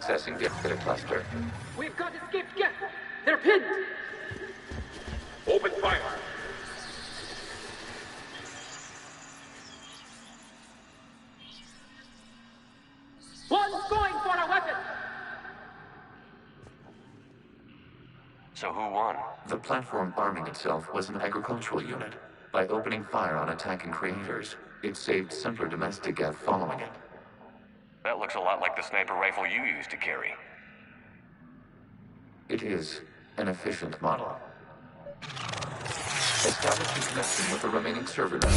Accessing data cluster. We've got escaped guests. They're pinned. Open fire. One's going for a weapon. So who won? The platform arming itself was an agricultural unit. By opening fire on attacking creators, it saved simpler domestic Gav following it. That looks a lot like the sniper rifle you used to carry. It is an efficient model. Establishing connection with the remaining server nodes.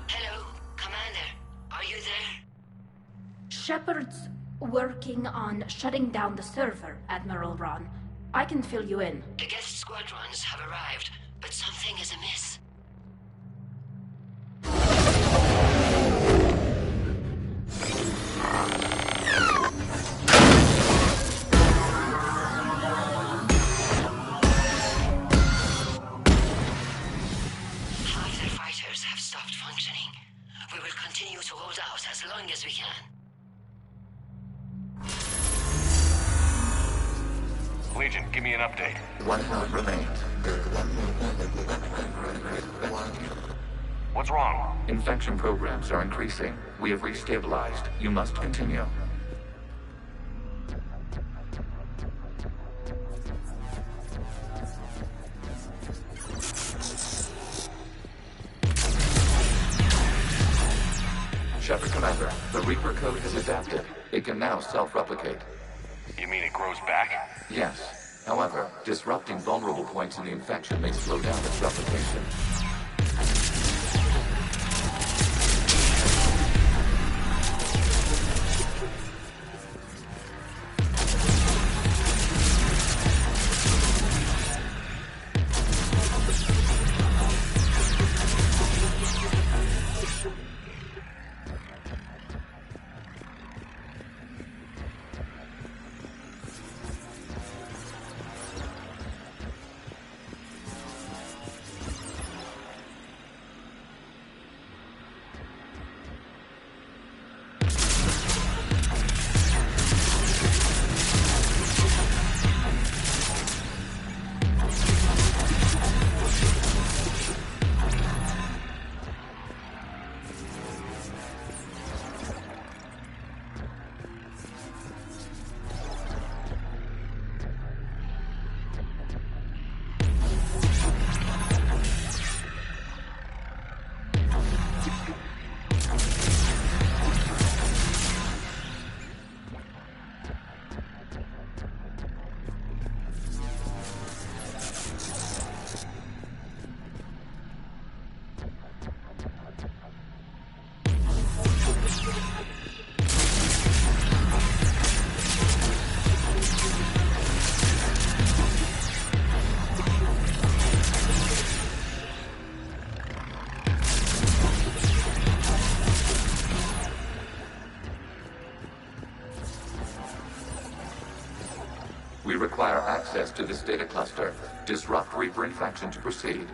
Hello, Commander. Are you there? Shepard's working on shutting down the server, Admiral Ron. I can fill you in. The guest squadrons have arrived, but something is amiss. Half their fighters have stopped functioning. We will continue to hold out as long as we can. Legion, give me an update. One node remains. What's wrong? Infection programs are increasing. We have restabilized. You must continue. Shepard Commander, the Reaper code has adapted. It can now self-replicate. You mean it grows back? Yes. However, disrupting vulnerable points in the infection may slow down its replication. We require access to this data cluster. Disrupt Reaper infection to proceed.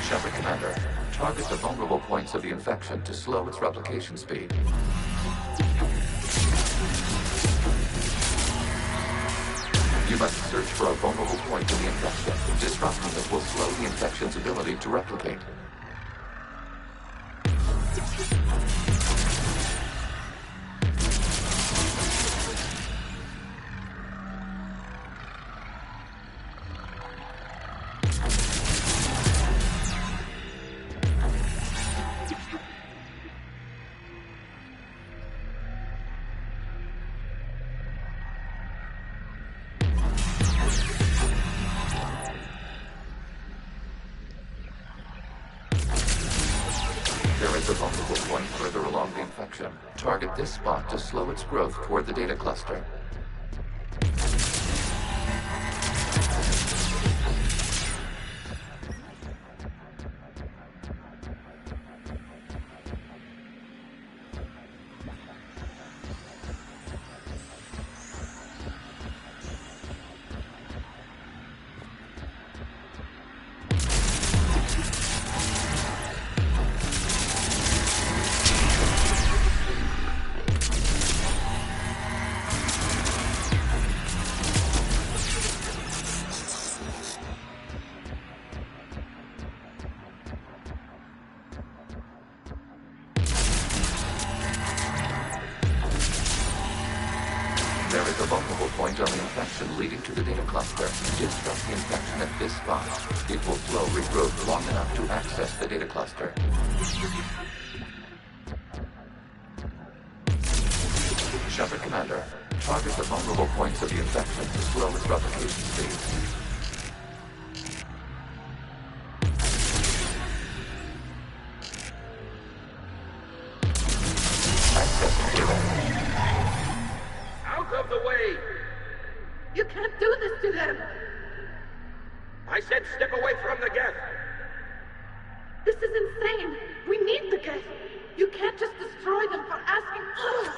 Shepard Commander, target the vulnerable points of the infection to slow its replication speed. You must search for a vulnerable point in the infection. Disrupting it will slow the infection's ability to replicate. vulnerable point further along the infection. Target this spot to slow its growth toward the data cluster. There is a vulnerable point on the infection leading to the data cluster. Disrupt the infection at this spot. It will slow regrowth long enough to access the data cluster. Shepard Commander, target the vulnerable points of the infection to slow its replication speed. Access given. Out of the way! You can't do this to them! I said step away from the geth! This is insane! We need the geth! You can't just destroy them for asking... Ugh.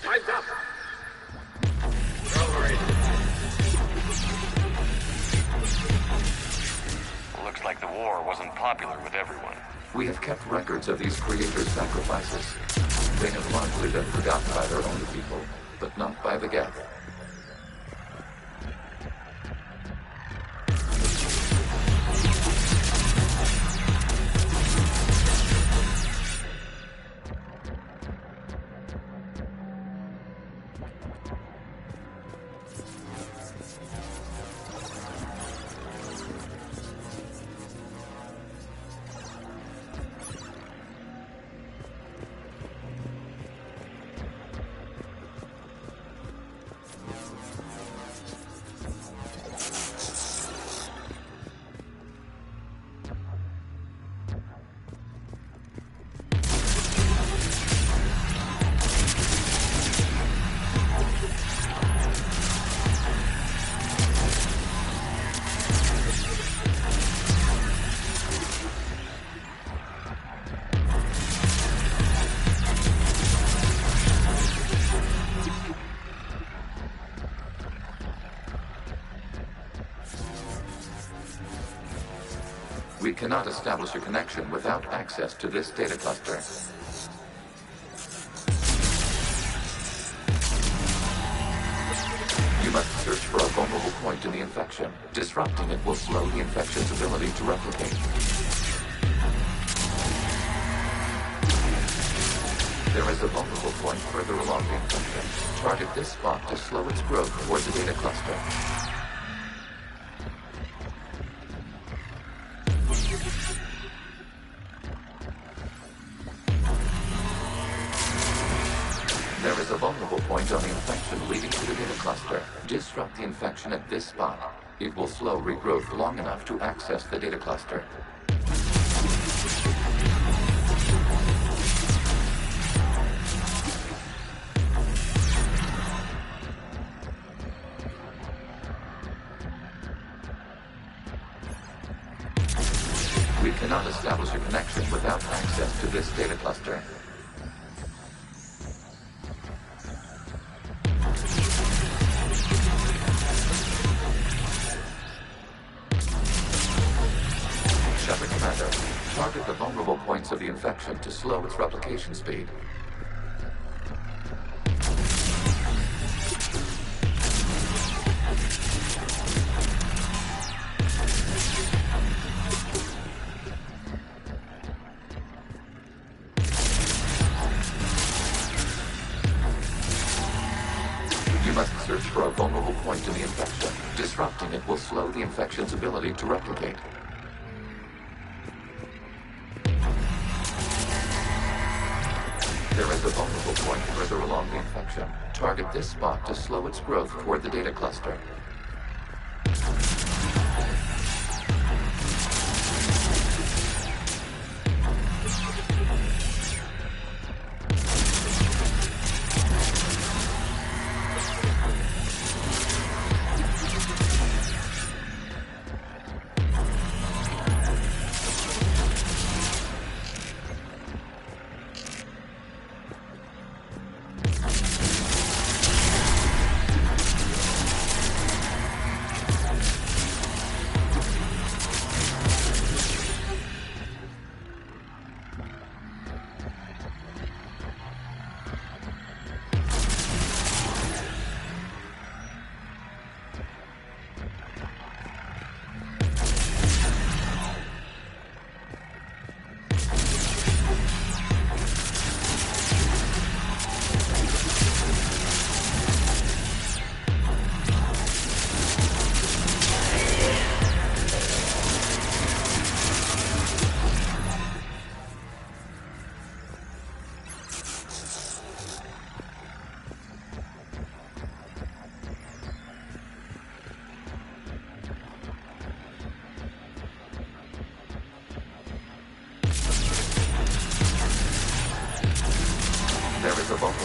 Time's up! Over it! Looks like the war wasn't popular with everyone. We have kept records of these creators' sacrifices. They have largely been forgotten by their own people, but not by the geth. We cannot establish a connection without access to this data cluster. You must search for a vulnerable point in the infection. Disrupting it will slow the infection's ability to replicate. There is a vulnerable point further along the infection. Target this spot to slow its growth toward the data cluster. There is a vulnerable point on the infection leading to the data cluster. Disrupt the infection at this spot. It will slow regrowth long enough to access the data cluster. We cannot establish a connection without access to this data cluster. Shepard Commander, target the vulnerable points of the infection to slow its replication speed. You must search for a vulnerable point in the infection. Disrupting it will slow the infection's ability to replicate. There is a vulnerable point further along the infection. Target this spot to slow its growth toward the data cluster.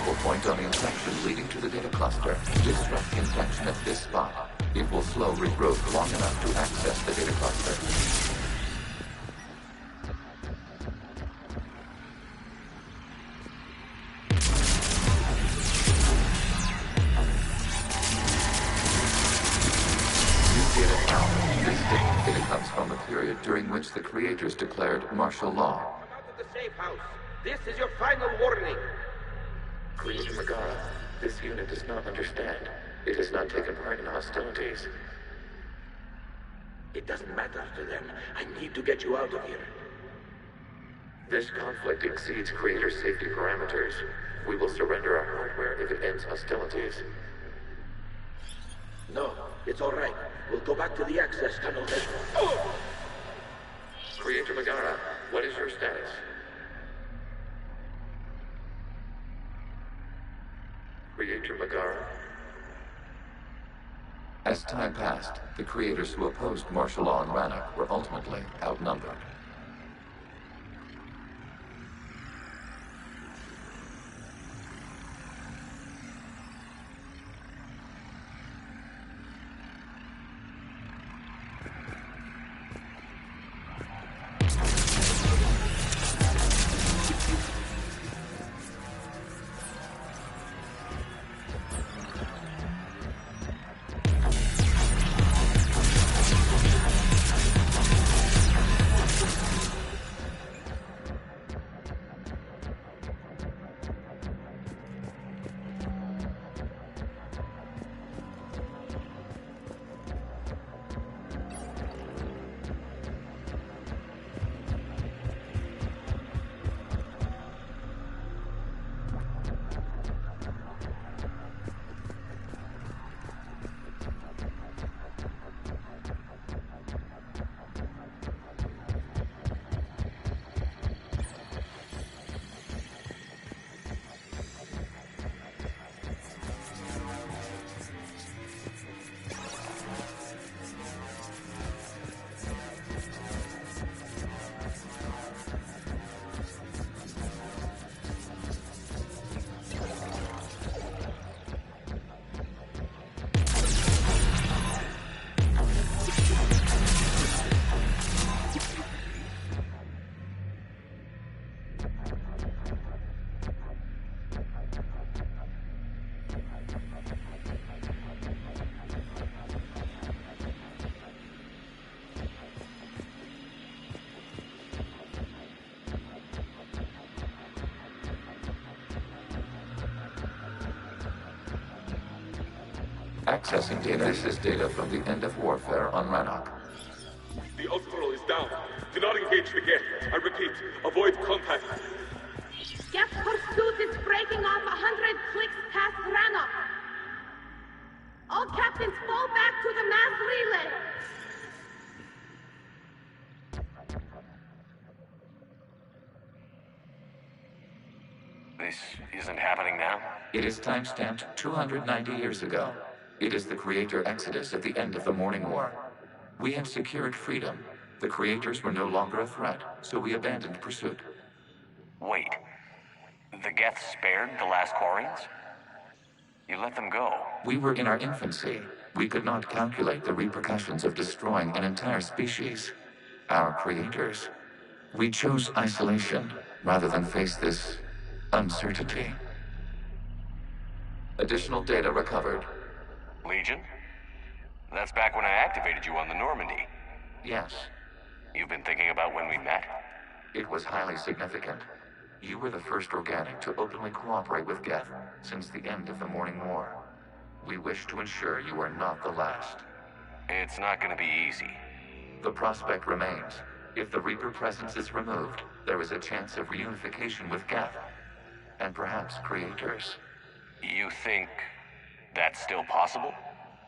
vulnerable point on the infection leading to the data cluster. Disrupt the infection at this spot. It will slow regrowth long enough to access the data cluster. During which the creators declared martial law. Come out of the safe house. This is your final warning. Creator Megara, this unit does not understand. It has not taken part in hostilities. It doesn't matter to them. I need to get you out of here. This conflict exceeds Creator safety parameters. We will surrender our hardware if it ends hostilities. No, it's all right. We'll go back to the access tunnel then. Oh! Creator Megara, what is your status? Creator Megara? As time passed, the creators who opposed martial law in Rannoch were ultimately outnumbered. Accessing data. This is data from the end of warfare on Rannoch. The Osprey is down. Do not engage the Geth. I repeat, avoid contact. Geth pursuit is breaking off 100 clicks past Rannoch. All captains fall back to the mass relay. This isn't happening now? It is timestamped 290 years ago. It is the Creator Exodus at the end of the Morning War. We had secured freedom. The Creators were no longer a threat, so we abandoned pursuit. Wait. The Geth spared the last Quarians? You let them go. We were in our infancy. We could not calculate the repercussions of destroying an entire species. Our creators. We chose isolation rather than face this uncertainty. Additional data recovered. Legion? That's back when I activated you on the Normandy. Yes, You've been thinking about when we met? it was highly significant. You were the first organic to openly cooperate with Geth since the end of the Morning War. We wish to ensure you are not the last. It's not gonna be easy. The prospect remains. If the Reaper presence is removed, there is a chance of reunification with Geth, and perhaps creators. You think that's still possible?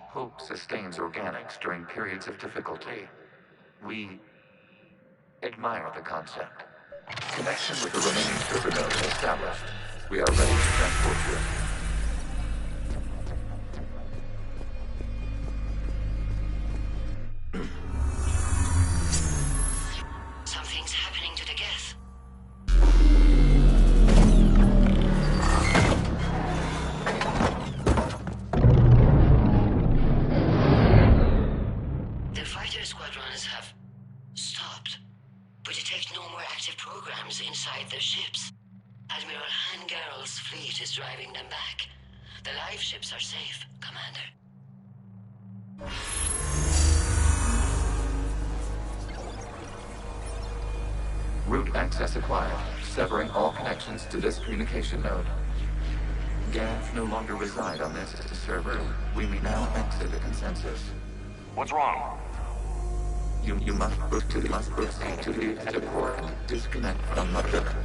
Hope sustains organics during periods of difficulty. We admire the concept. Connection with the remaining server nodes established. We are ready to transport you. Something's happening to the Geth. squadrons have stopped. We detect no more active programs inside their ships. Admiral Hangarl's fleet is driving them back. The live ships are safe, Commander. Route access acquired, severing all connections to this communication node. Geth no longer reside on this server. We may now exit the consensus. What's wrong? You must proceed to the exit port and disconnect from Mother.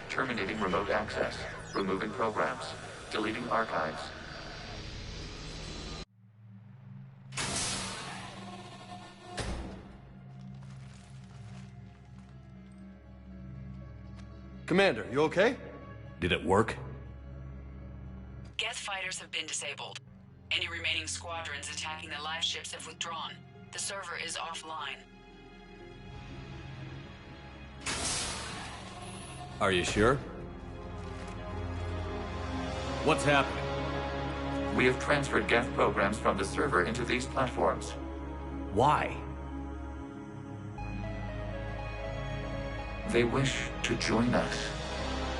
Terminating remote access. Removing programs. Deleting archives. Commander, you okay? Did it work? Geth fighters have been disabled. Any remaining squadrons attacking the live ships have withdrawn. The server is offline. Are you sure? What's happening? We have transferred Geth programs from the server into these platforms. Why? They wish to join us.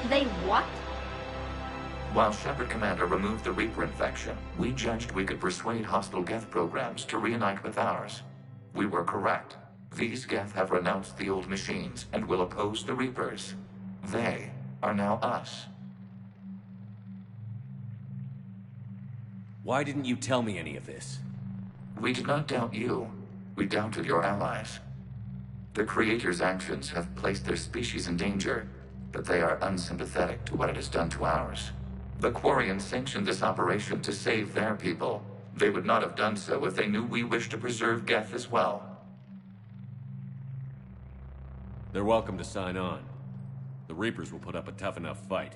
They what? While Shepard Commander removed the Reaper infection, we judged we could persuade hostile Geth programs to reunite with ours. We were correct. These Geth have renounced the old machines and will oppose the Reapers. They are now us. Why didn't you tell me any of this? We did not doubt you. We doubted your allies. The Creator's actions have placed their species in danger, but they are unsympathetic to what it has done to ours. The Quarians sanctioned this operation to save their people. They would not have done so if they knew we wished to preserve Geth as well. They're welcome to sign on. The Reapers will put up a tough enough fight.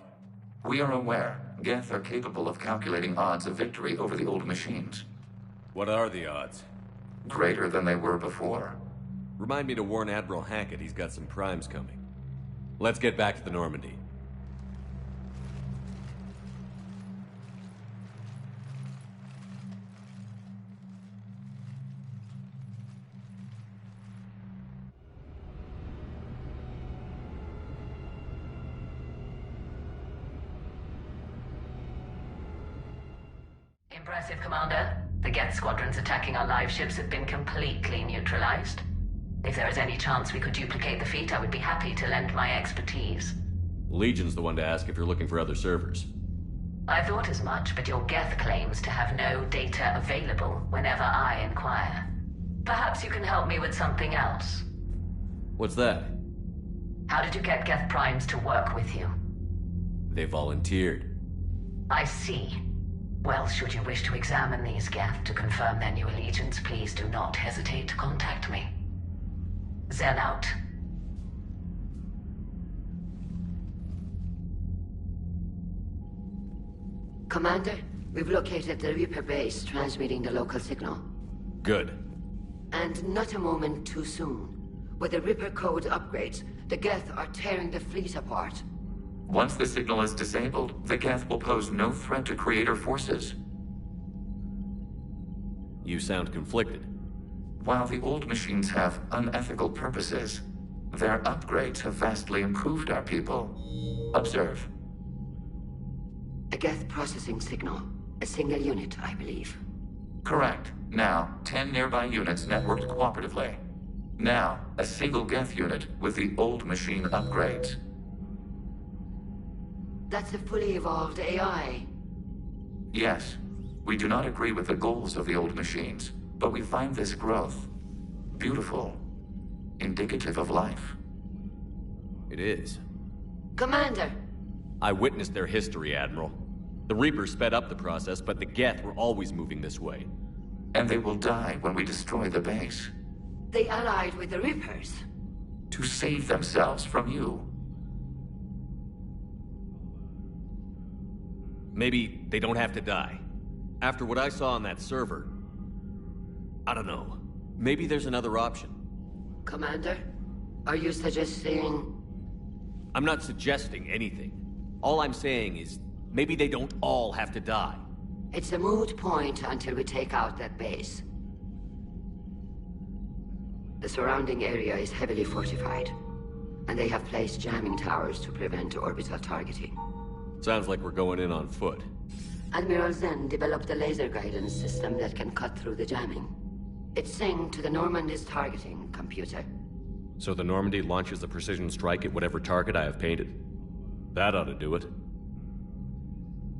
We are aware Geth are capable of calculating odds of victory over the old machines. What are the odds? Greater than they were before. Remind me to warn Admiral Hackett he's got some primes coming. Let's get back to the Normandy. Impressive, Commander. The Geth squadrons attacking our live ships have been completely neutralized. If there is any chance we could duplicate the feat, I would be happy to lend my expertise. Legion's the one to ask if you're looking for other servers. I thought as much, but your Geth claims to have no data available whenever I inquire. Perhaps you can help me with something else. What's that? How did you get Geth primes to work with you? They volunteered. I see. Well, should you wish to examine these Geth to confirm their new allegiance, please do not hesitate to contact me. Zen out. Commander, we've located the Reaper base transmitting the local signal. Good. And not a moment too soon. With the Reaper code upgrades, the Geth are tearing the fleet apart. Once the signal is disabled, the Geth will pose no threat to Creator forces. You sound conflicted. While the old machines have unethical purposes, their upgrades have vastly improved our people. Observe. A Geth processing signal. A single unit, I believe. Correct. Now, 10 nearby units networked cooperatively. Now, a single Geth unit with the old machine upgrades. That's a fully evolved AI. Yes, we do not agree with the goals of the old machines, but we find this growth beautiful, indicative of life. It is. Commander! I witnessed their history, Admiral. The Reapers sped up the process, but the Geth were always moving this way. And they will die when we destroy the base. They allied with the Reapers. To save themselves from you. Maybe they don't have to die. After what I saw on that server... I don't know. Maybe there's another option. Commander, are you suggesting... I'm not suggesting anything. All I'm saying is, maybe they don't all have to die. It's a moot point until we take out that base. The surrounding area is heavily fortified, and they have placed jamming towers to prevent orbital targeting. Sounds like we're going in on foot. Admiral Zen developed a laser guidance system that can cut through the jamming. It's synced to the Normandy's targeting computer. So the Normandy launches a precision strike at whatever target I have painted? That ought to do it.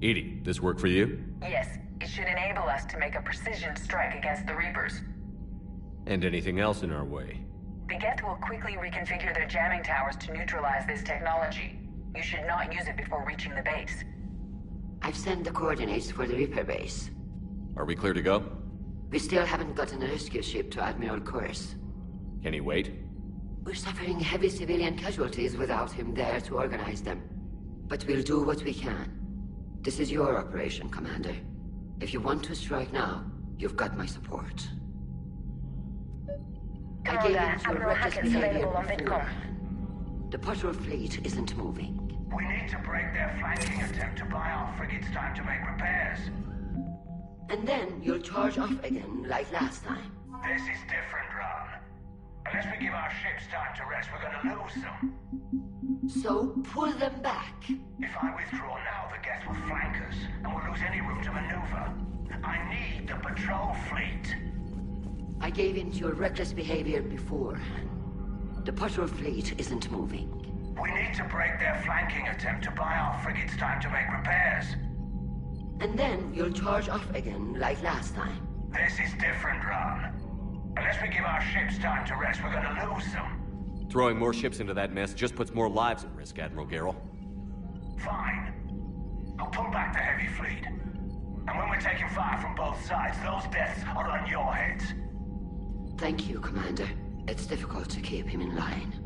Edie, this work for you? Yes, it should enable us to make a precision strike against the Reapers. And anything else in our way? The Geth will quickly reconfigure their jamming towers to neutralize this technology. You should not use it before reaching the base. I've sent the coordinates for the Reaper base. Are we clear to go? We still haven't gotten a rescue ship to Admiral Kurz. Can he wait? We're suffering heavy civilian casualties without him there to organize them. But we'll do what we can. This is your operation, Commander. If you want to strike now, you've got my support. Commander, Admiral Hackett's available on VidCom. The patrol fleet isn't moving. We need to break their flanking attempt to buy our frigates time to make repairs. And then you'll charge off again, like last time. This is different, Ron. Unless we give our ships time to rest, we're gonna lose them. So, pull them back. If I withdraw now, the Geth will flank us, and we'll lose any room to maneuver. I need the patrol fleet. I gave in to your reckless behavior before. The patrol fleet isn't moving. We need to break their flanking attempt to buy our frigates time to make repairs. And then you'll charge off again, like last time. This is different, Ron. Unless we give our ships time to rest, we're gonna lose them. Throwing more ships into that mess just puts more lives at risk, Admiral Garrel. Fine. I'll pull back the heavy fleet. And when we're taking fire from both sides, those deaths are on your heads. Thank you, Commander. It's difficult to keep him in line.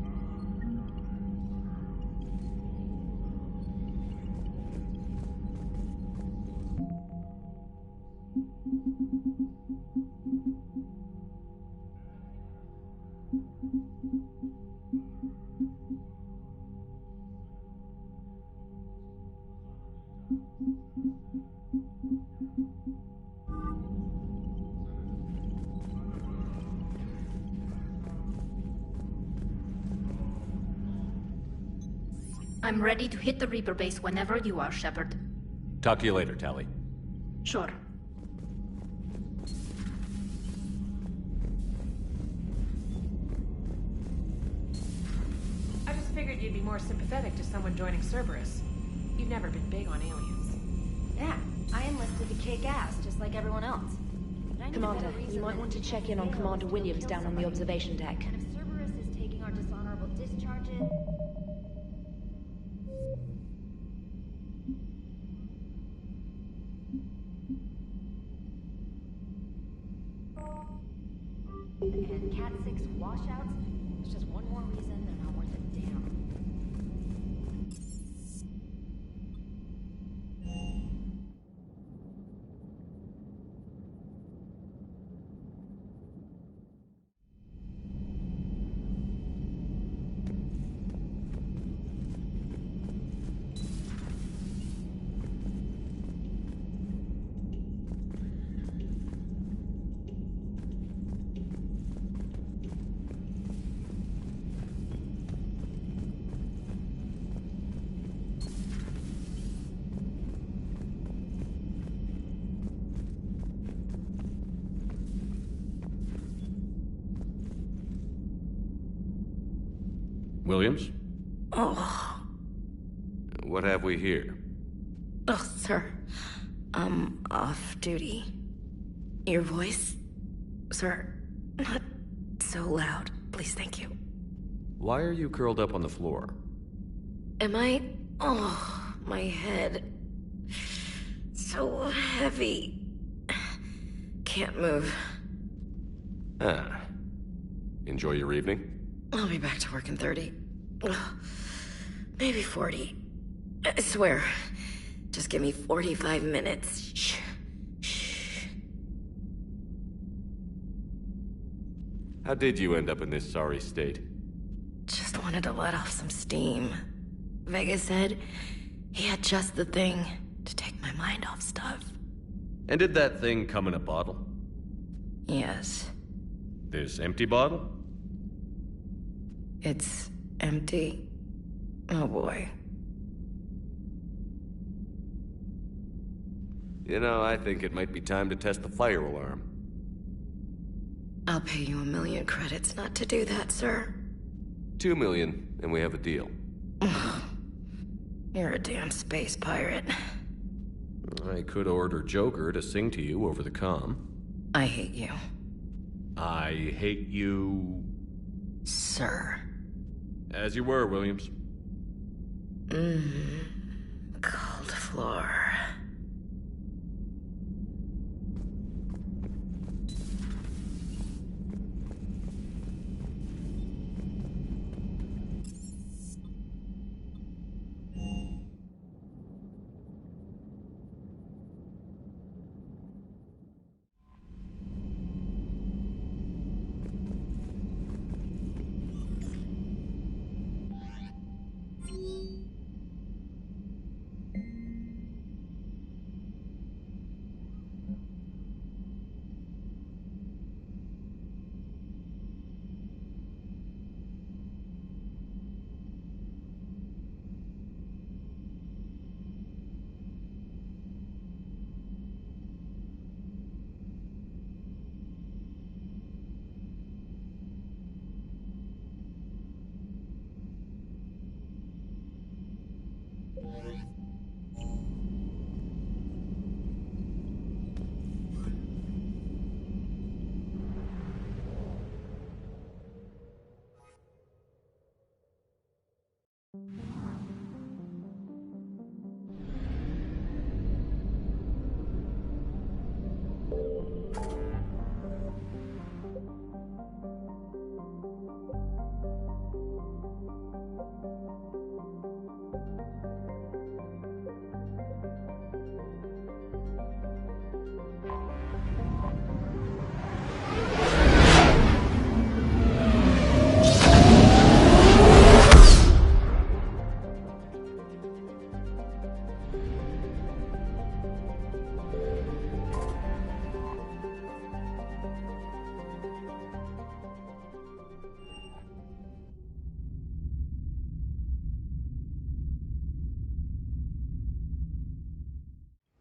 I'm ready to hit the Reaper base whenever you are, Shepard. Talk to you later, Tali. Sure. I just figured you'd be more sympathetic to someone joining Cerberus. You've never been big on aliens. Yeah, I enlisted to kick ass, just like everyone else. Commander, you might want to check in on Commander Williams down on the observation deck. And if Cerberus is taking our dishonorable discharges... And Cat 6 washouts, it's just one more reason they're not worth a damn. Williams? Oh. What have we here? Oh, sir. I'm off duty. Your voice? Sir, not so loud. Please, thank you. Why are you curled up on the floor? Am I? Oh, My head. So heavy. Can't move. Ah. Enjoy your evening? I'll be back to work in 30. Ugh. Maybe 40. I swear. Just give me 45 minutes. Shh. How did you end up in this sorry state? Just wanted to let off some steam. Vega said he had just the thing to take my mind off stuff. And did that thing come in a bottle? Yes. This empty bottle? It's empty. Oh boy. You know, I think it might be time to test the fire alarm. I'll pay you 1 million credits not to do that, sir. 2 million, and we have a deal. You're a damn space pirate. I could order Joker to sing to you over the comm. I hate you. I hate you... Sir. As you were, Williams. Cold floor.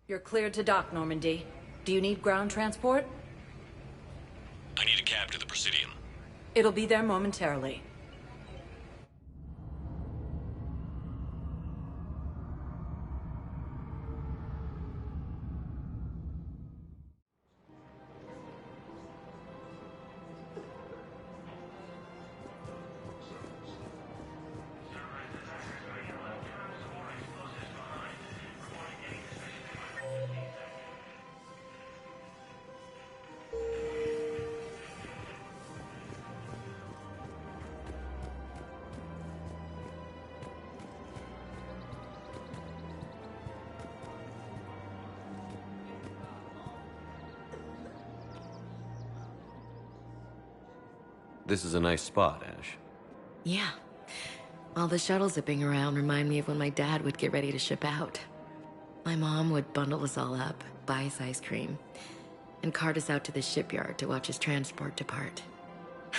You're cleared to dock, Normandy. Do you need ground transport? I need a cab to the Presidium. It'll be there momentarily. This is a nice spot, Ash. Yeah. All the shuttles zipping around remind me of when my dad would get ready to ship out. My mom would bundle us all up, buy us ice cream, and cart us out to the shipyard to watch his transport depart.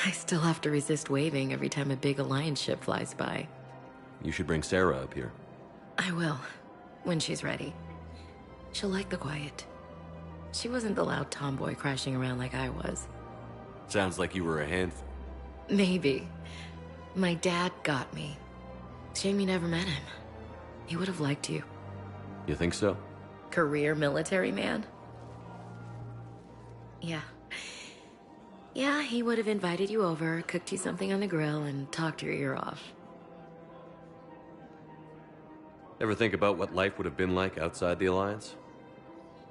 I still have to resist waving every time a big Alliance ship flies by. You should bring Sarah up here. I will, when she's ready. She'll like the quiet. She wasn't the loud tomboy crashing around like I was. Sounds like you were a handful. Maybe. My dad got me. Shame you never met him. He would have liked you. You think so? Career military man? Yeah. Yeah, he would have invited you over, cooked you something on the grill, and talked your ear off. Ever think about what life would have been like outside the Alliance?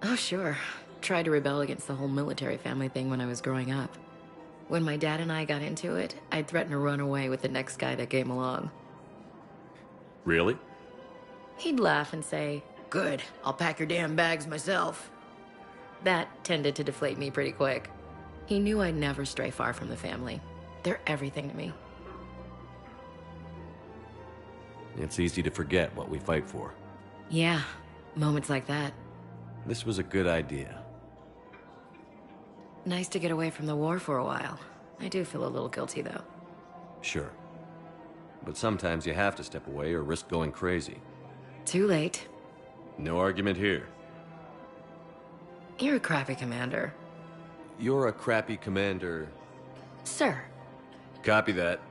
Oh, sure. Tried to rebel against the whole military family thing when I was growing up. When my dad and I got into it, I'd threaten to run away with the next guy that came along. Really? He'd laugh and say, "Good, I'll pack your damn bags myself." That tended to deflate me pretty quick. He knew I'd never stray far from the family. They're everything to me. It's easy to forget what we fight for. Yeah, moments like that. This was a good idea. Nice to get away from the war for a while. I do feel a little guilty, though. Sure. But sometimes you have to step away or risk going crazy. Too late. No argument here. You're a crappy commander. You're a crappy commander. Sir. Copy that.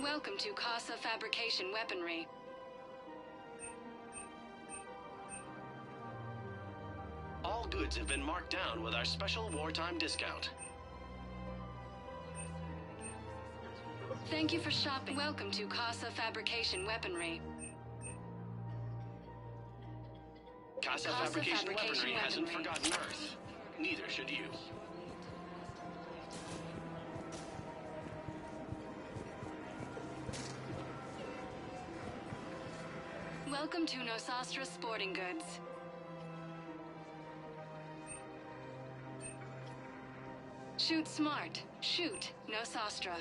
Welcome to Casa Fabrication Weaponry. All goods have been marked down with our special wartime discount. Thank you for shopping. Welcome to Casa Fabrication Weaponry. Casa Fabrication Weaponry hasn't forgotten Earth. Neither should you. Welcome to Nosastra Sporting Goods. Shoot smart. Shoot Nosastra.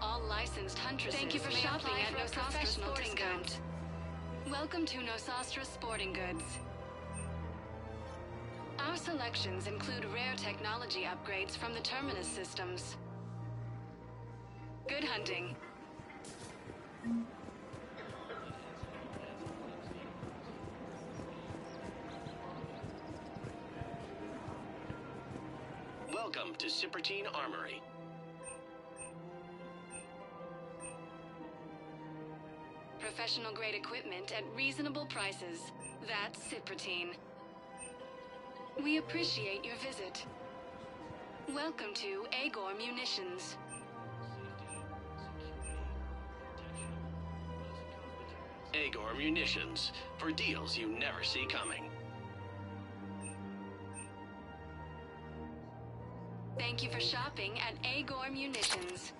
All licensed huntresses. Thank you for shopping at Nosastra Sporting Goods. Welcome to Nosastra Sporting Goods. Our selections include rare technology upgrades from the Terminus systems. Good hunting. Welcome to Cipertine Armory. Professional grade equipment at reasonable prices. That's Cipertine. We appreciate your visit. Welcome to Agor Munitions. Agor Munitions, for deals you never see coming. Thank you for shopping at Agor Munitions.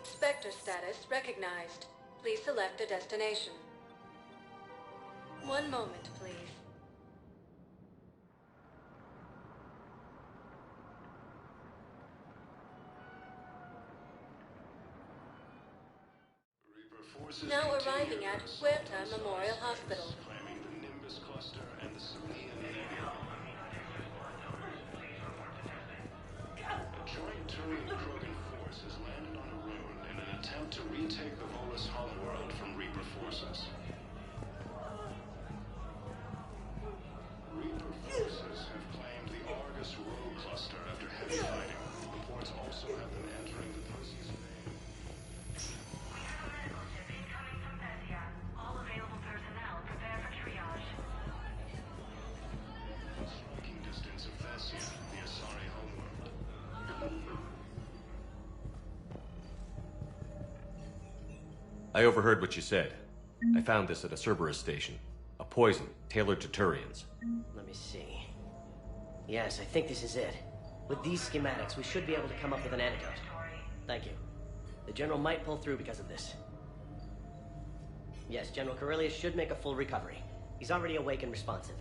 Spectre status recognized. Please select a destination. One moment, please. Now arriving at Huerta Memorial Hospital. Claiming the Nimbus cluster and the Sunian attempt to retake the Volus homeworld from Reaper forces. Reaper forces have claimed the Argus rogue cluster after heavy fighting. Reports also have them entering the Perseus vein. All available personnel prepare for triage. Striking distance of Thessia, the Asari homeworld. I overheard what you said. I found this at a Cerberus station. A poison tailored to Turians. Let me see. Yes, I think this is it. With these schematics, we should be able to come up with an antidote. Thank you. The General might pull through because of this. Yes, General Corellius should make a full recovery. He's already awake and responsive.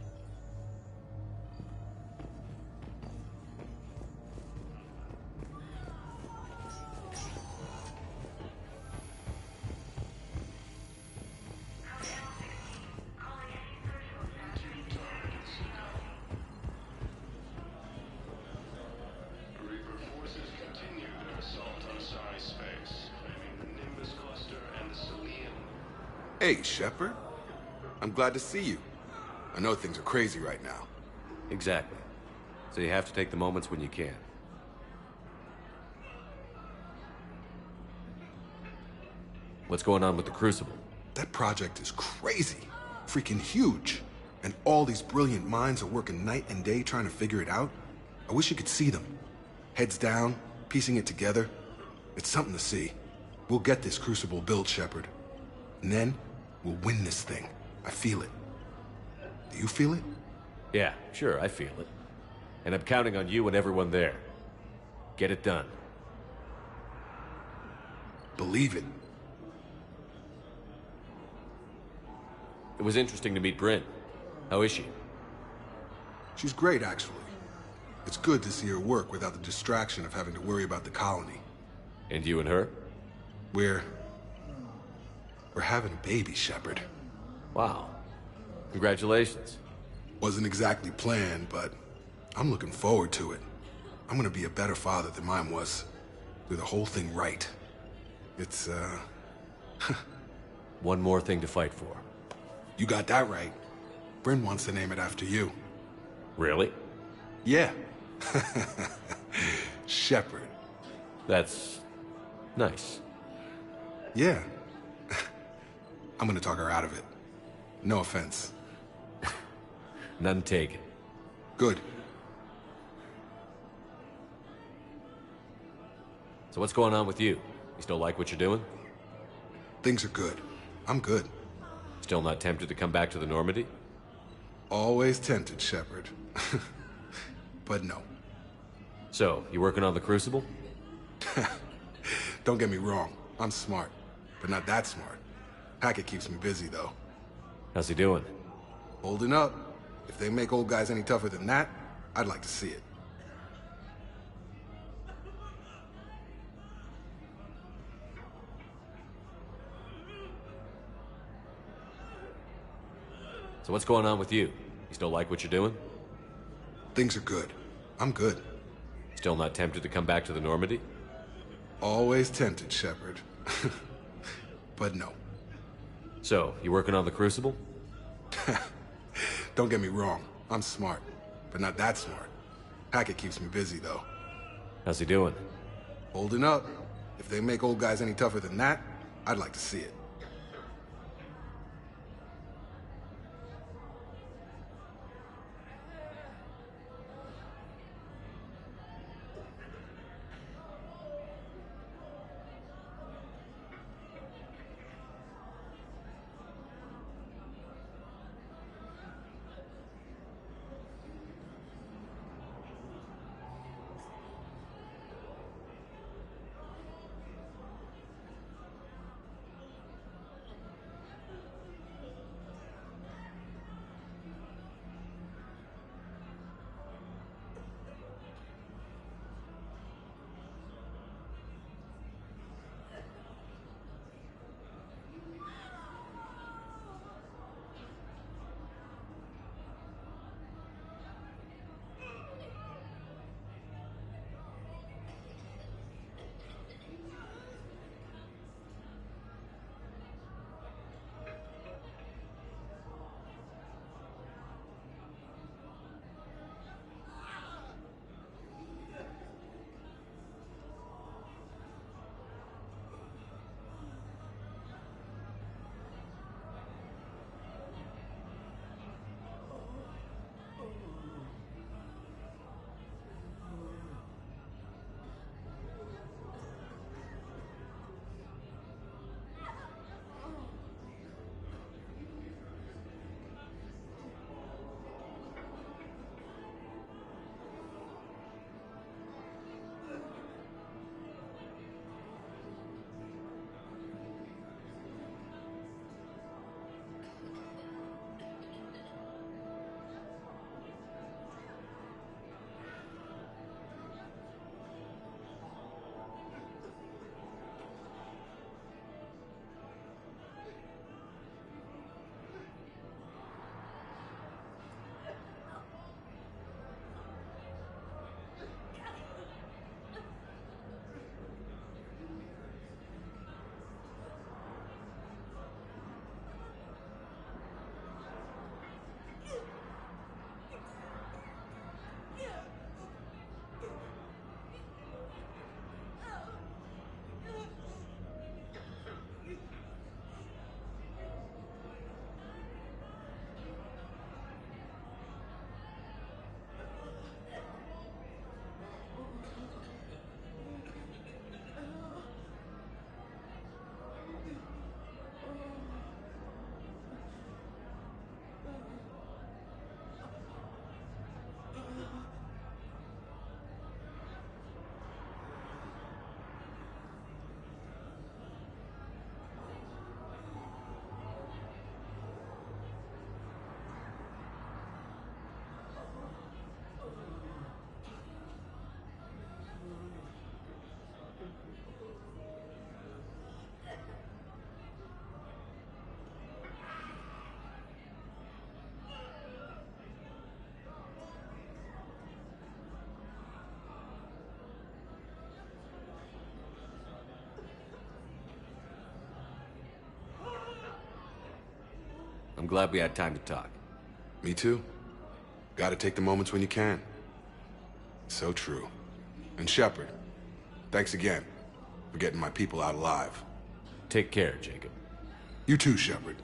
Reaper forces continue their assault on Asari space, claiming the Nimbus cluster and the Selenium. Hey, Shepard. I'm glad to see you. I know things are crazy right now. Exactly. So you have to take the moments when you can. What's going on with the Crucible? That project is crazy. Freaking huge. And all these brilliant minds are working night and day trying to figure it out. I wish you could see them. Heads down, piecing it together. It's something to see. We'll get this Crucible built, Shepard. And then, we'll win this thing. I feel it. Do you feel it? Yeah, sure, I feel it. And I'm counting on you and everyone there. Get it done. Believe it. It was interesting to meet Bryn. How is she? She's great, actually. It's good to see her work without the distraction of having to worry about the colony. And you and her? We're having a baby, Shepard. Wow. Congratulations. Wasn't exactly planned, but I'm looking forward to it. I'm gonna be a better father than mine was. Do the whole thing right. It's, One more thing to fight for. You got that right. Bryn wants to name it after you. Really? Yeah. Shepard. That's nice. Yeah. I'm gonna talk her out of it. No offense. None taken. Good. So what's going on with you? You still like what you're doing? Things are good. I'm good. Still not tempted to come back to the Normandy? Always tempted, Shepard. But no. So, you working on the Crucible? Don't get me wrong. I'm smart. But not that smart. Hackett keeps me busy, though. How's he doing? Holding up. If they make old guys any tougher than that, I'd like to see it. So what's going on with you? You still like what you're doing? Things are good. I'm good. Still not tempted to come back to the Normandy? Always tempted, Shepard. But no. So, you working on the Crucible? Don't get me wrong. I'm smart. But not that smart. Hackett keeps me busy, though. How's he doing? Holding up. If they make old guys any tougher than that, I'd like to see it. glad we had time to talk. Me too. Gotta take the moments when you can. So true. And Shepard, thanks again for getting my people out alive. Take care, Jacob. You too, Shepard.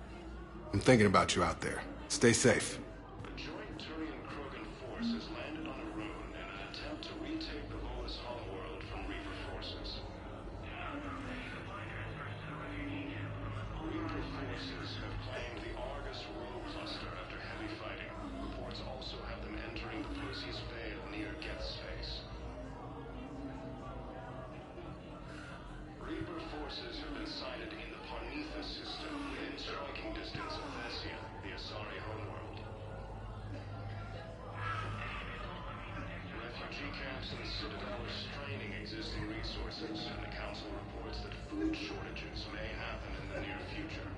I'm thinking about you out there. Stay safe. The joint Turian-Krogan force has landed on a rune in an attempt to retake the Volus homeworld from Reaper forces. Reaper forces have claimed the Argus rogue cluster after heavy fighting. Reports also have them entering the Perseus Vale near Geth's face. Reaper forces have been sighted in the Parnitha system within striking distance of Thessia, the Asari homeworld. Refugee camps in the Citadel are straining existing resources, and the Council reports that food shortages may happen in the near future.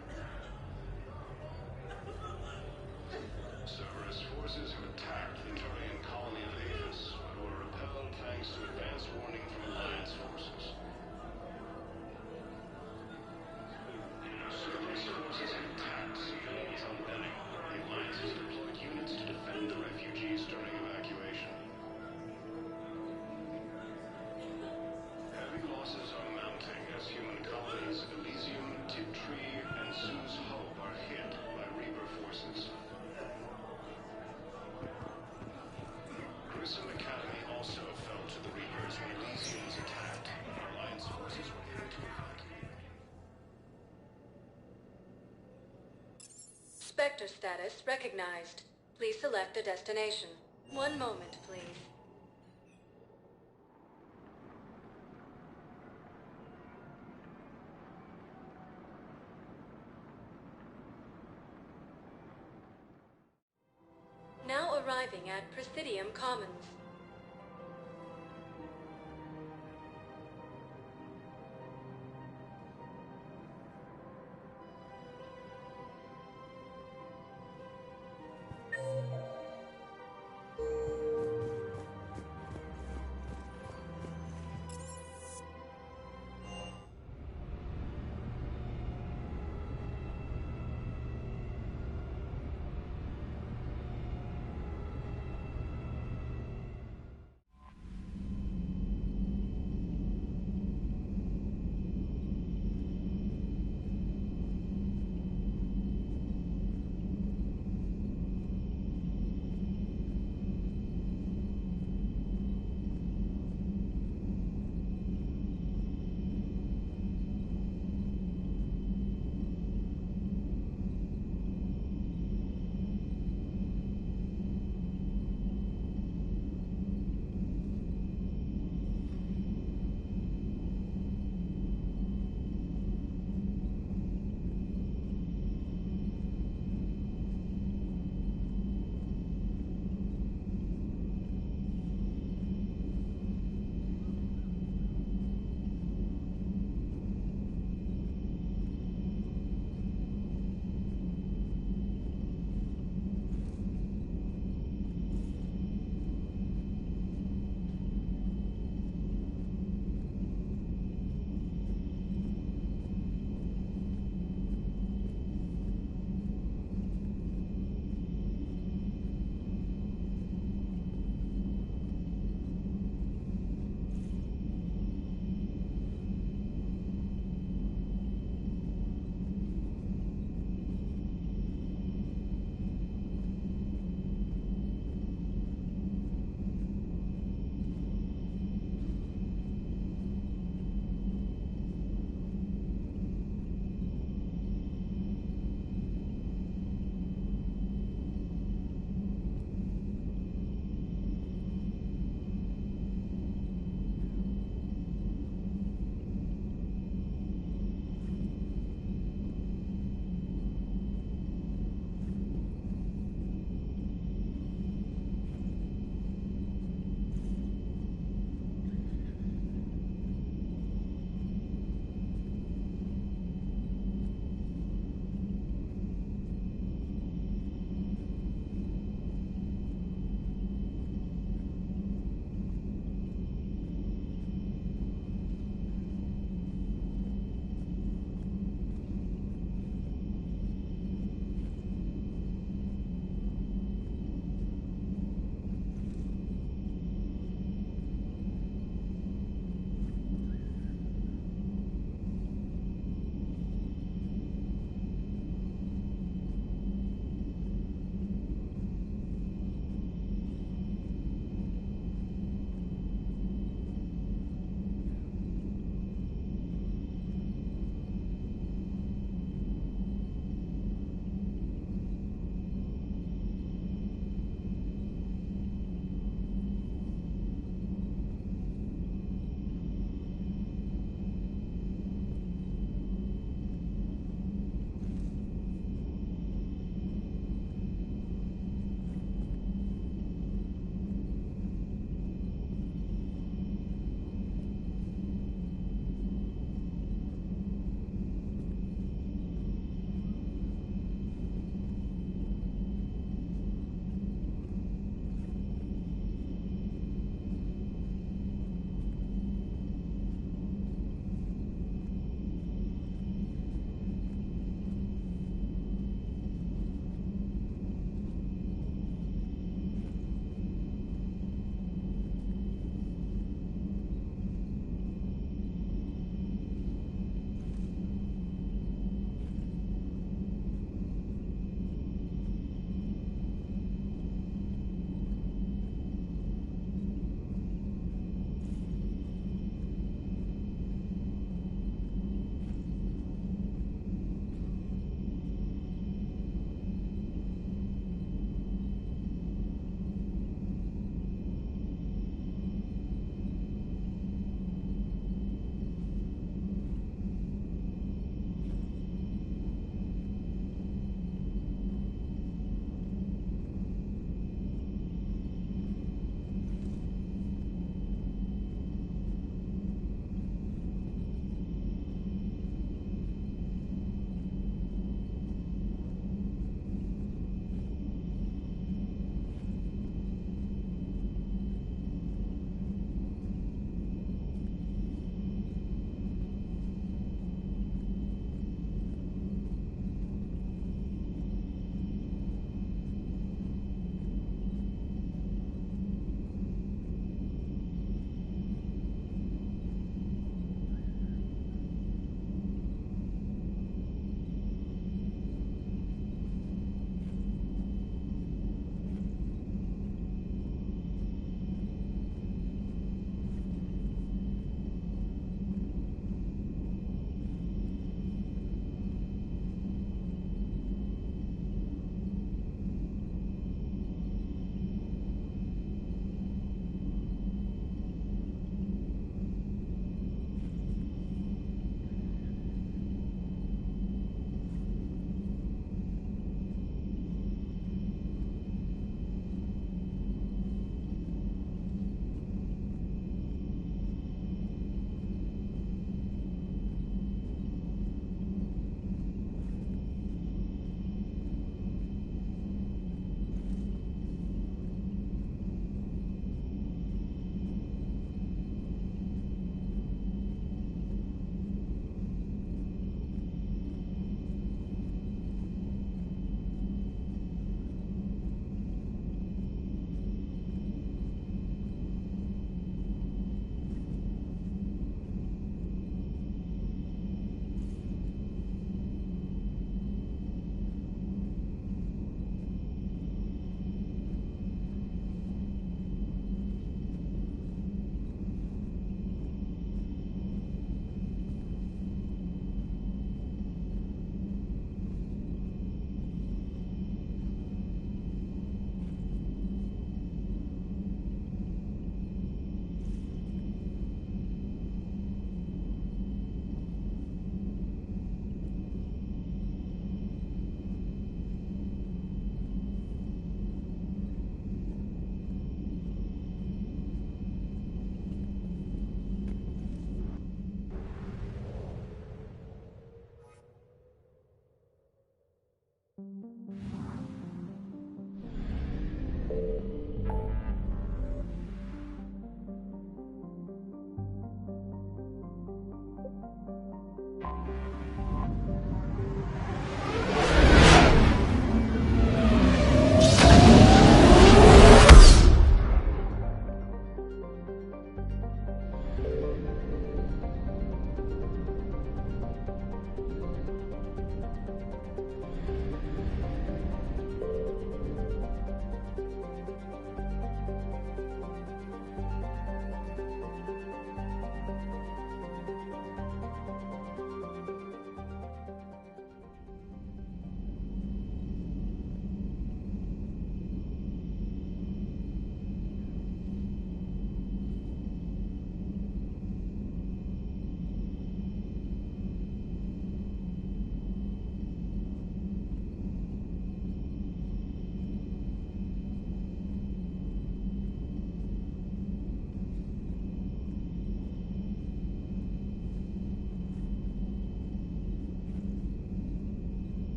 Cerberus forces have attacked the Turian colony of Avis, but were repelled thanks to advance warning from Alliance forces. Cerberus forces have attacked civilians on Benning. The Alliance has deployed units to defend the refugees during evacuation. Heavy losses are mounting as human colonies of Elysium, Tiptree, and Sue's Hope are hit by Reaper forces. Grissom Academy also fell to the Reapers when Elysium was attacked. Alliance forces were able to evacuate. Spectre status recognized. Please select a destination. One moment, please. Now arriving at Presidium Commons.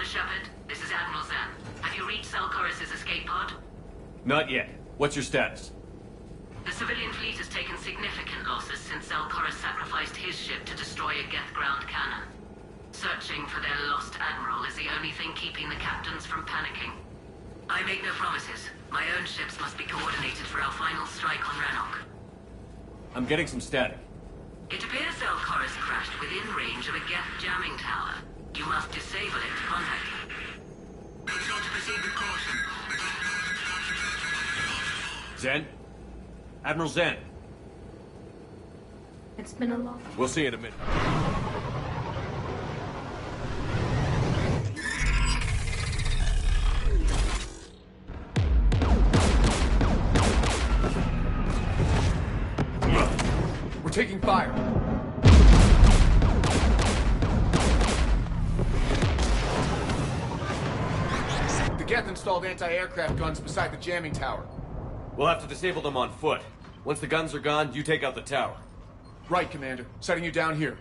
Shepard. This is Admiral Zan. Have you reached Selchoris' escape pod? Not yet. What's your status? The civilian fleet has taken significant losses since Selchoris sacrificed his ship to destroy a Geth ground cannon. Searching for their lost admiral is the only thing keeping the captains from panicking. I make no promises. My own ships must be coordinated for our final strike on Rannoch. I'm getting some static. It appears Selchoris crashed within range of a Geth jamming tower. You must disable it to contact him. Be sure to proceed with caution. Zen? Admiral Zen. It's been a long... We'll see you in a minute. We're taking fire. The Geth installed anti-aircraft guns beside the jamming tower. We'll have to disable them on foot. Once the guns are gone, you take out the tower. Right, Commander. Setting you down here.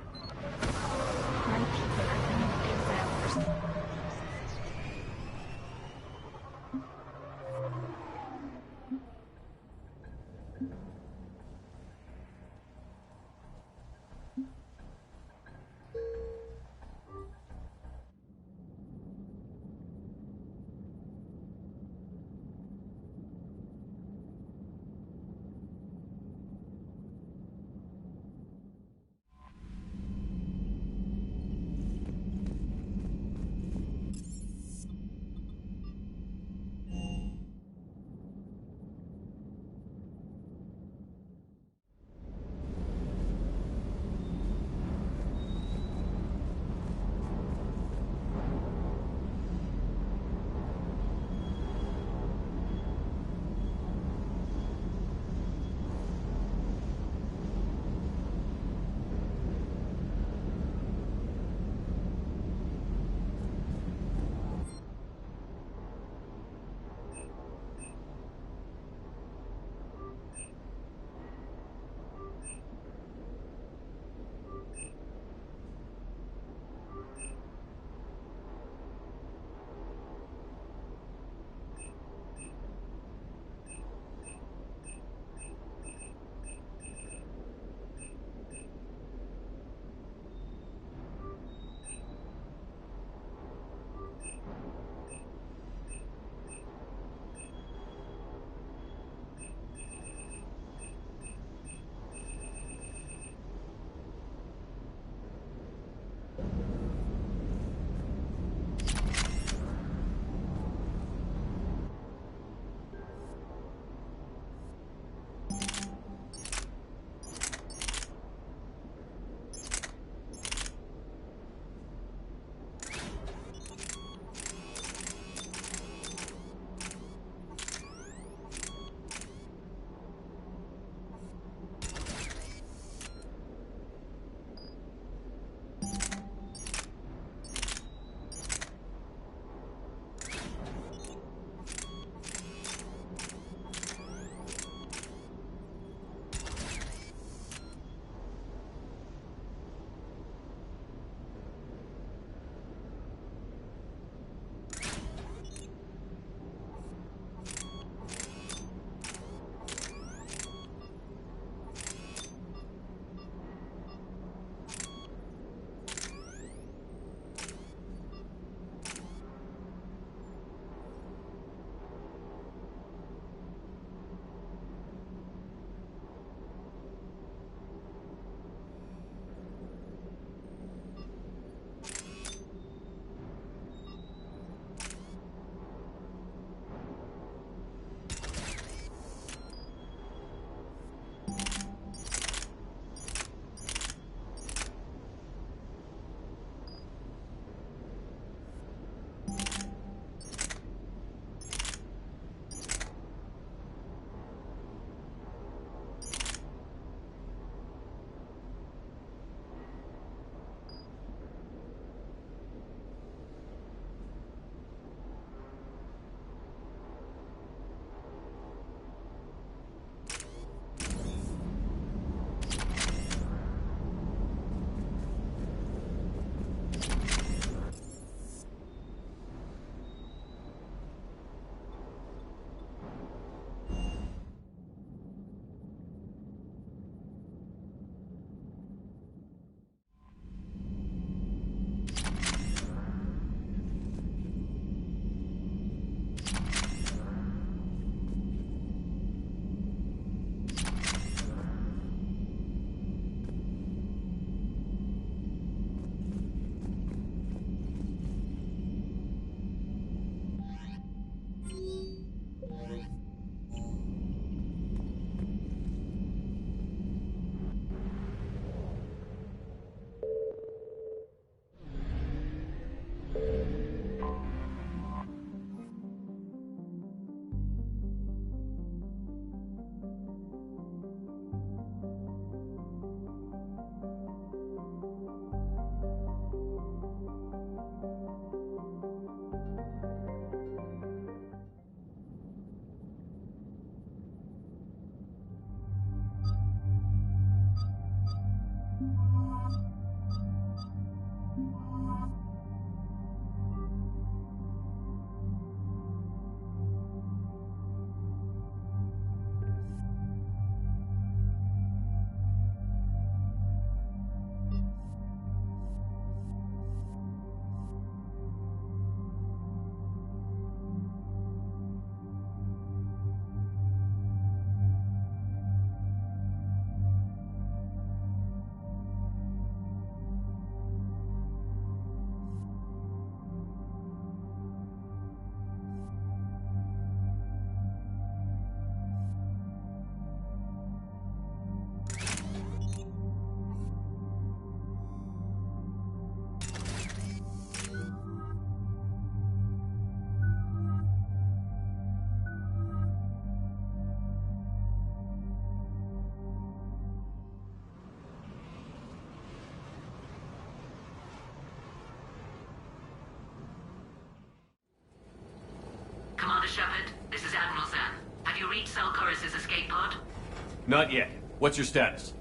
Not yet. What's your status?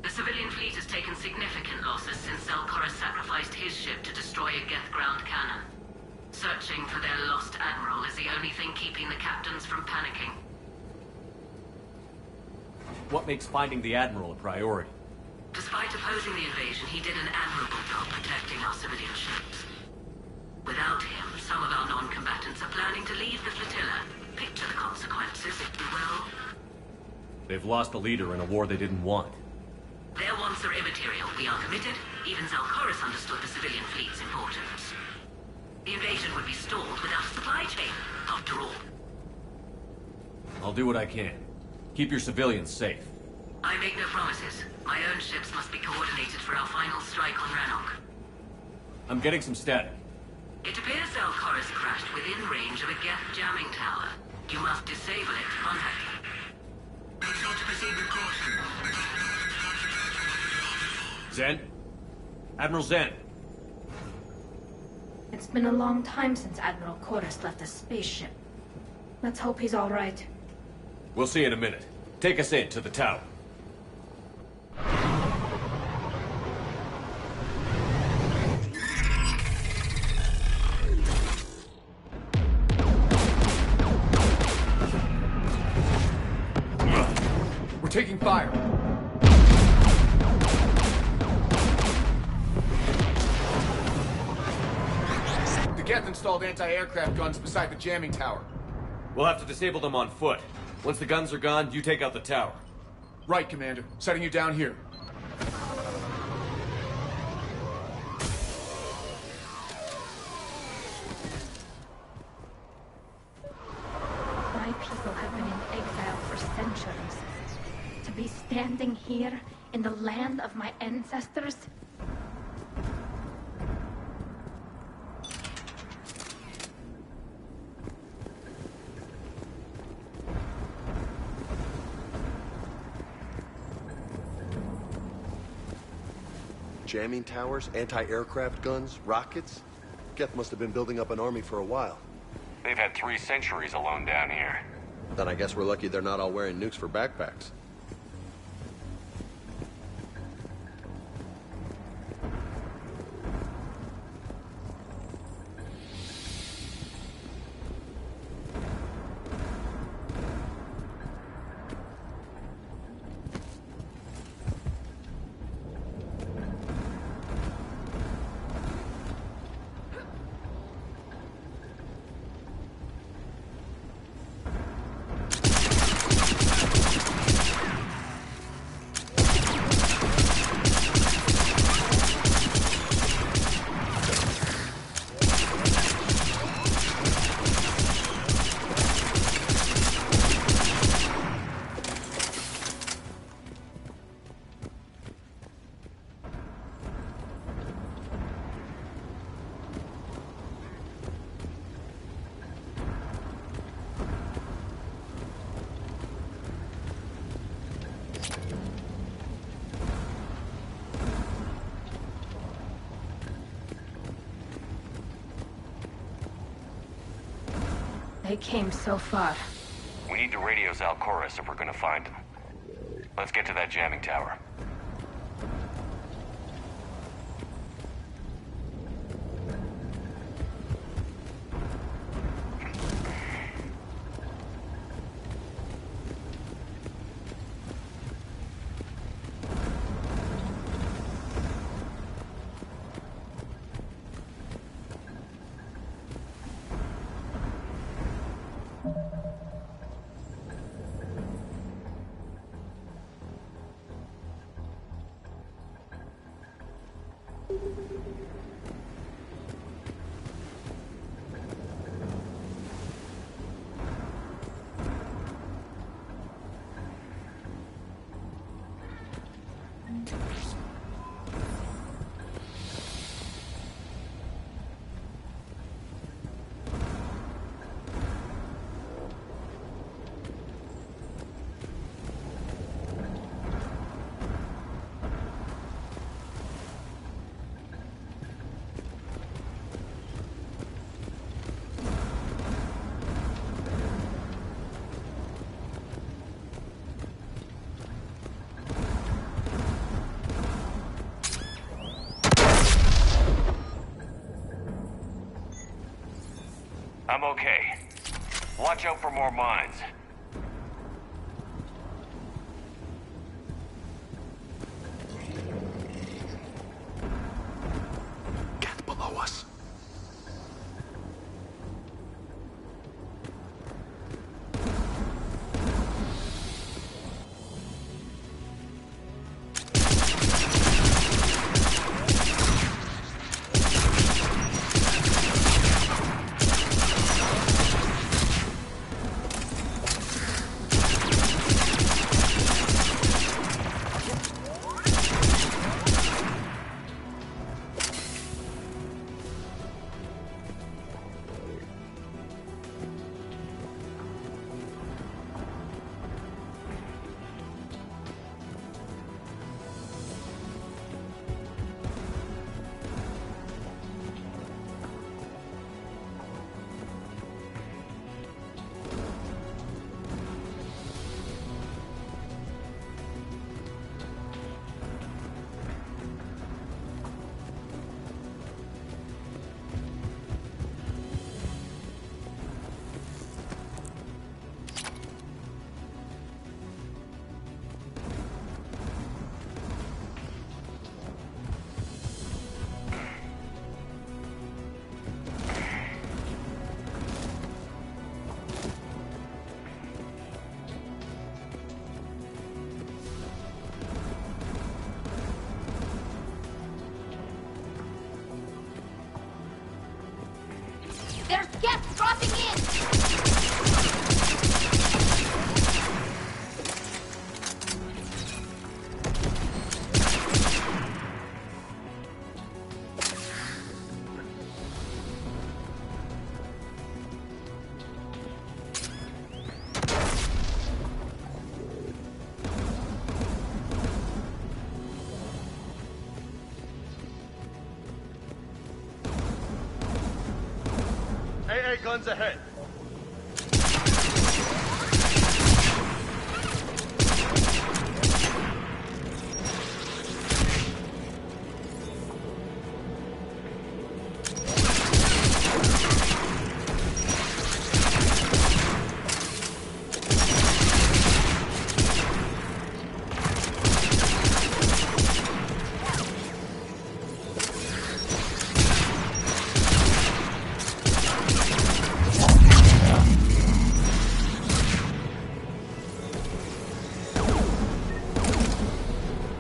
The civilian fleet has taken significant losses since Zalcoris sacrificed his ship to destroy a Geth ground cannon. Searching for their lost admiral is the only thing keeping the captains from panicking. What makes finding the Admiral a priority? Despite opposing the invasion, he did an admirable job protecting our civilian ships. Without him, some of our non-combatants are planning to leave the flotilla. Picture the consequences, if you will. They've lost a leader in a war they didn't want. Their wants are immaterial. We are committed. Even Zalcoris understood the civilian fleet's importance. The invasion would be stalled without a supply chain, after all. I'll do what I can. Keep your civilians safe. I make no promises. My own ships must be coordinated for our final strike on Rannoch. I'm getting some static. It appears Zalcoris crashed within range of a Geth jamming tower. You must disable it to contact him. Make sure to proceed with caution. Zen? Admiral Zen? It's been a long time since Admiral Chorus left the spaceship. Let's hope he's all right. We'll see in a minute. Take us in to the tower. We're taking fire. The Geth installed anti-aircraft guns beside the jamming tower. We'll have to disable them on foot. Once the guns are gone, you take out the tower. Right, Commander. Setting you down here. My people have been in exile for centuries. To be standing here in the land of my ancestors? Jamming towers, anti-aircraft guns, rockets? Geth must have been building up an army for a while. They've had 3 centuries alone down here. Then I guess we're lucky they're not all wearing nukes for backpacks. They came so far. We need to radio Zalcoris if we're gonna find him. Let's get to that jamming tower. I'm okay. Watch out for more mines. Get below us. There's guests dropping in! AA guns ahead.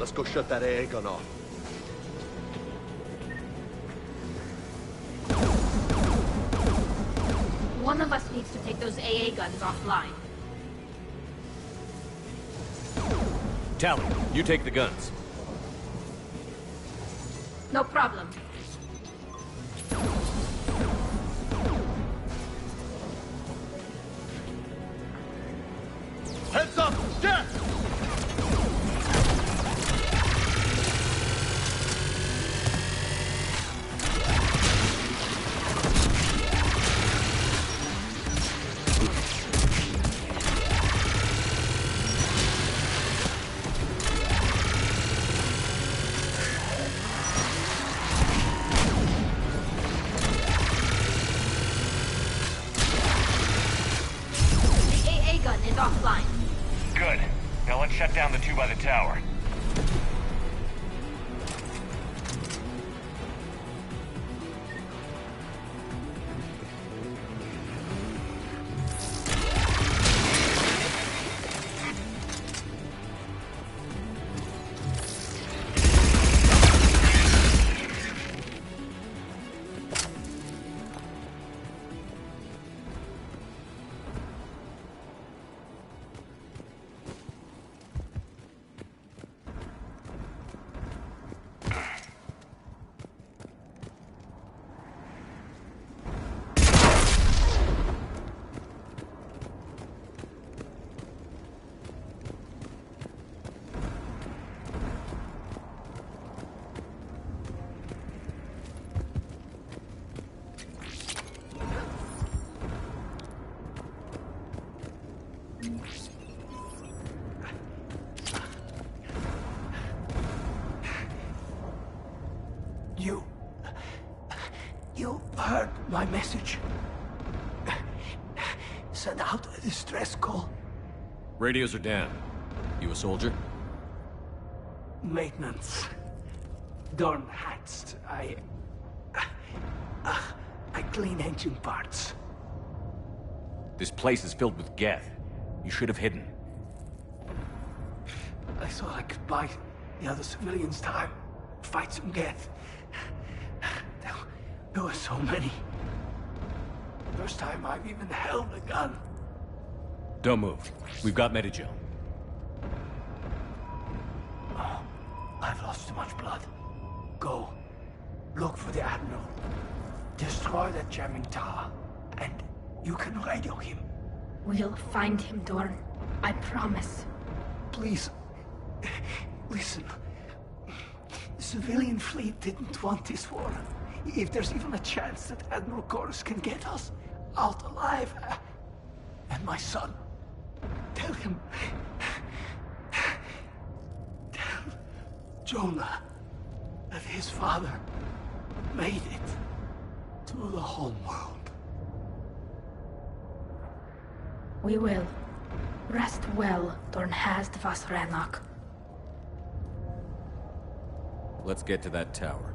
Let's go shut that AA gun off. One of us needs to take those AA guns offline. Tally, you take the guns. No problem. Heads up! Death! Offline. Good. Now let's shut down the two by the tower. You heard my message. send out a distress call. Radios are down. You a soldier? Maintenance. Dorn hats. I clean engine parts. This place is filled with Geth. You should have hidden. I thought I could buy the other civilians time. Fight some Geth. There were so many. First time I've even held a gun. Don't move. We've got Medigel. Oh, I've lost too much blood. Go. Look for the Admiral. Destroy that jamming tower. And you can radio him. We'll find him, Dorn. I promise. Please. Listen. The civilian fleet didn't want this war. If there's even a chance that Admiral Chorus can get us out alive. And my son. Tell him. Tell Jonah that his father made it to the home world. We will. Rest well, Dornhast vas Rannoch. Let's get to that tower.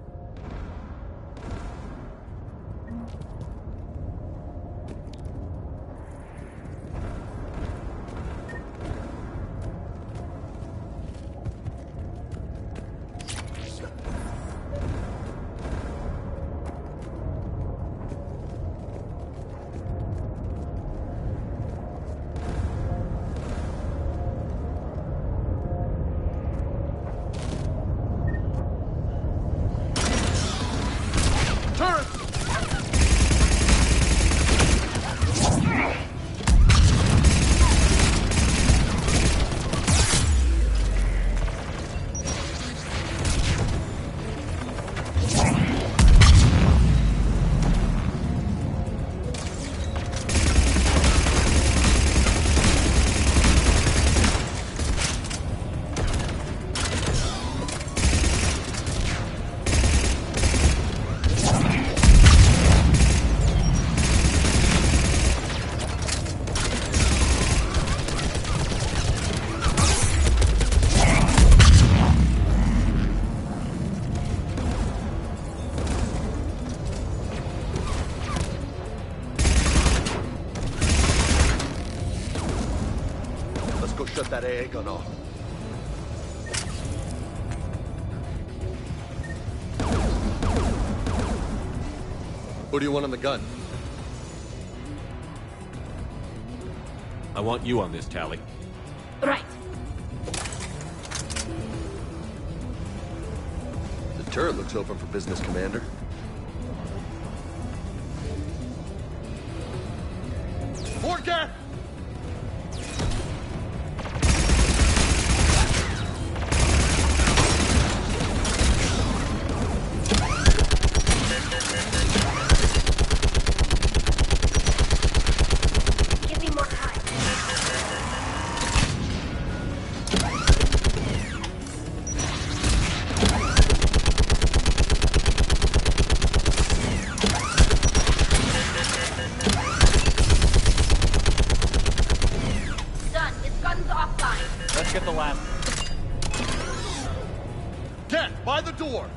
Shut that AA gun off. Who do you want on the gun? I want you on this, Tally. Right. The turret looks open for business, Commander. More gas! By the door!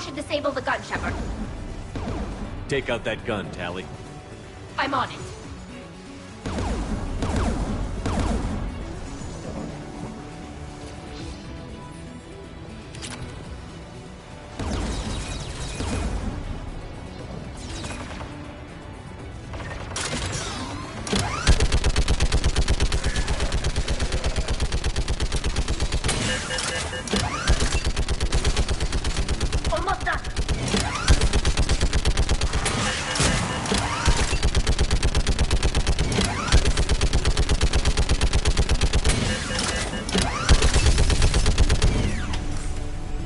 should disable the gun, Shepard. Take out that gun, Tally. I'm on it. Almost done.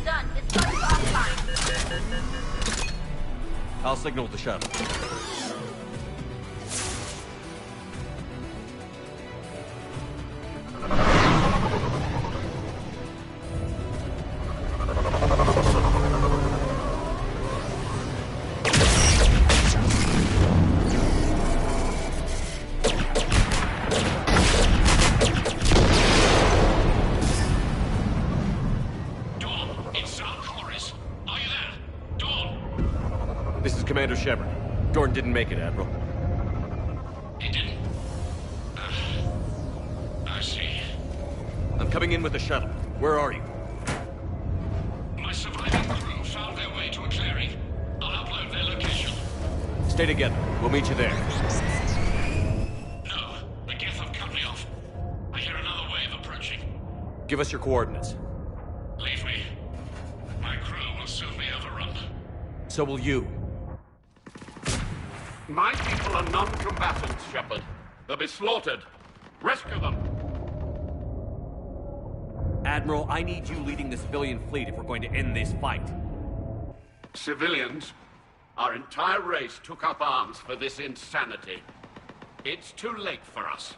Done. It's going offline. I'll signal the shuttle. This is Commander Shepard. Jordan didn't make it, Admiral. He didn't? I see. I'm coming in with the shuttle. Where are you? My surviving crew found their way to a clearing. I'll upload their location. Stay together. We'll meet you there. No, the Geth have cut me off. I hear another wave approaching. Give us your coordinates. Leave me. My crew will soon be overrun. So will you. My people are non-combatants, Shepard. They'll be slaughtered. Rescue them. Admiral, I need you leading the civilian fleet if we're going to end this fight. Civilians? Our entire race took up arms for this insanity. It's too late for us.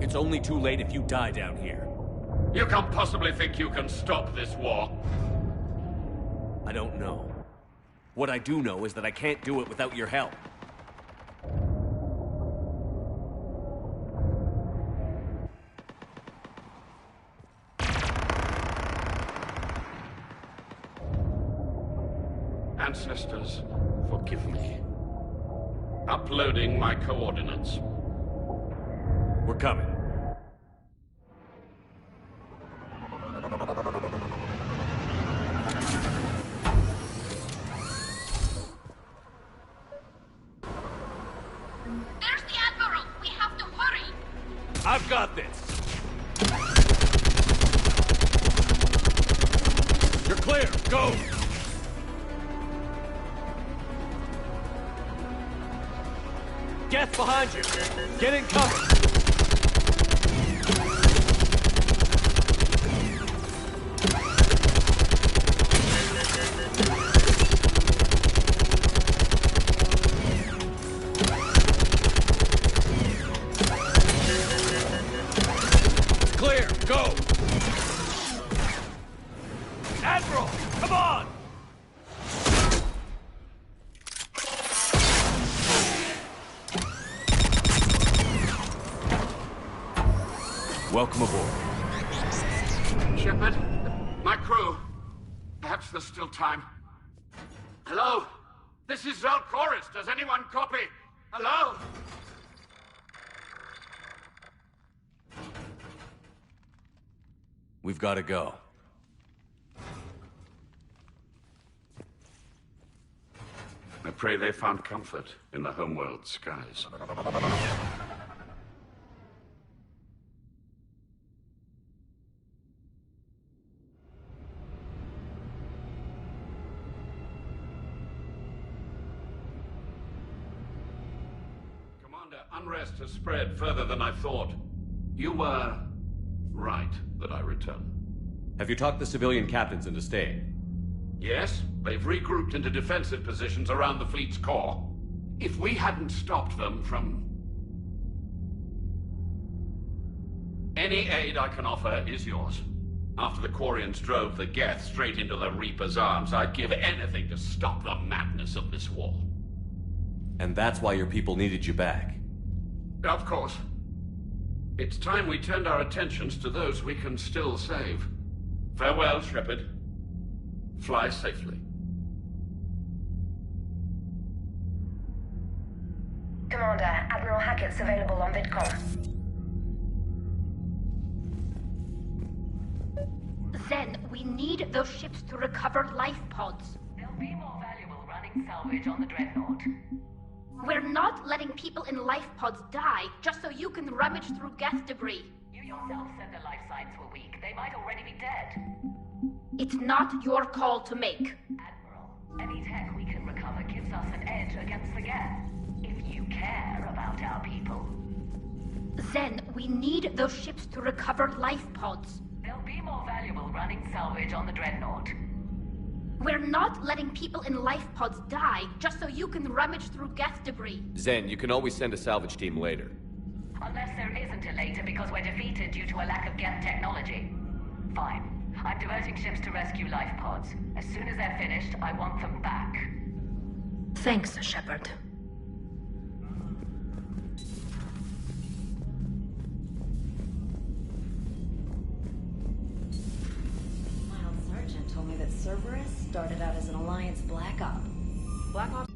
It's only too late if you die down here. You can't possibly think you can stop this war. I don't know. What I do know is that I can't do it without your help. Ancestors, forgive me. Uploading my coordinates. We're coming. There's the Admiral! We have to hurry! I've got this! You're clear! Go! Geth behind you! Get in cover! Clear! Go! Admiral! Come on! Welcome aboard. Shepard, my crew. Perhaps there's still time. Hello? This is Zalcoris. Does anyone copy? Hello? We've got to go. I pray they found comfort in the homeworld skies. Commander, unrest has spread further than I thought. You were right that I return. Have you talked the civilian captains into staying? Yes, they've regrouped into defensive positions around the fleet's core. If we hadn't stopped them from... Any aid I can offer is yours. After the Quarians drove the Geth straight into the Reaper's arms, I'd give anything to stop the madness of this war. And that's why your people needed you back. Of course. It's time we turned our attentions to those we can still save. Farewell, Shepard. Fly safely. packets available on VidCom. Zen, we need those ships to recover life pods. They'll be more valuable running salvage on the Dreadnought. We're not letting people in life pods die just so you can rummage through Geth debris. You yourself said the life signs were weak. They might already be dead. It's not your call to make. Admiral, any tech we can recover gives us an edge against the Geth. If you care about our people. Zen, we need those ships to recover life pods. They'll be more valuable running salvage on the Dreadnought. We're not letting people in life pods die just so you can rummage through Geth debris. Zen, you can always send a salvage team later. Unless there isn't a later because we're defeated due to a lack of Geth technology. Fine. I'm diverting ships to rescue life pods. As soon as they're finished, I want them back. Thanks, Shepard. Miles Sergeant told me that Cerberus started out as an Alliance Black Op. Black Ops.